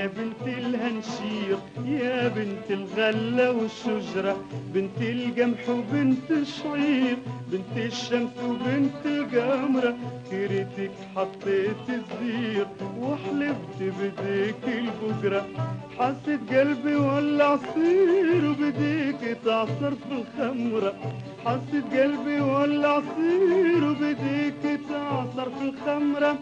يا بنت الهنشير يا بنت الغلة والشجرة، بنت القمح وبنت الشعير، بنت الشمس وبنت القمرة، كريتك حطيت الزير وحلفت بديك البقرة، حسيت قلبي ولع صير وبديك تعصر في الخمرة، حسيت قلبي ولع صير وبديك تعصر في الخمرة.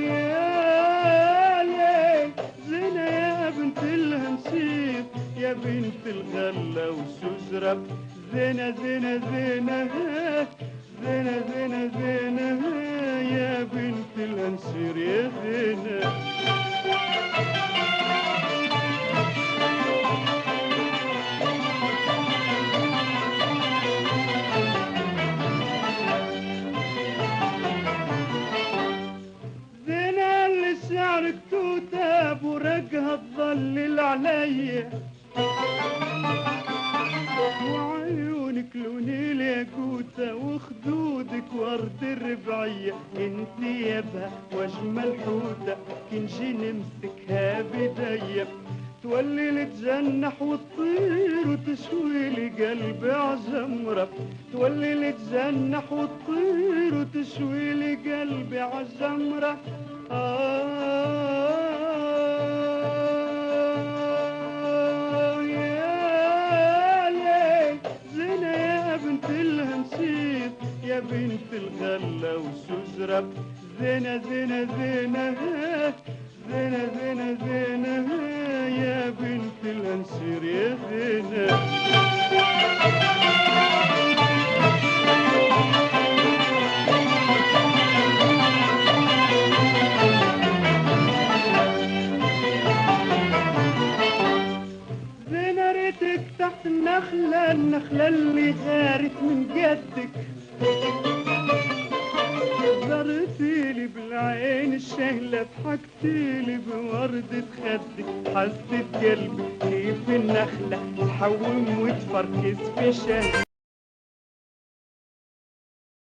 يا ليل زينة يا بنت الهنشير يا بنت الغلة والشجرة، زينة زينة زينة زينة زينة زينة يا بنت الهنشير يا زينة. شعرك توتاب ورقها تظلل عليا، وعيونك لون الياقوتة وخدودك ورد الربعية، انت يابها واجمل حوتة كنجي نمسكها بديا، تولي لي تجنح وتطير وتشوي لي قلبي عجمرة، تولي لي تجنح وتطير وتشوي لي قلبي عجمرة. يا ليل زينة يا بنت الهنشير يا بنت الغلة والشجرة، زينة زينة زينة زينة زينة زينة يا بنت الهنشير يا زينة. تحت النخلة النخلة اللي غارت من جدك، زرتيلي بالعين الشهلة ضحكتيلي بوردة خدك، حسيت قلبي كيف النخلة تحوم وتفركز في شهد.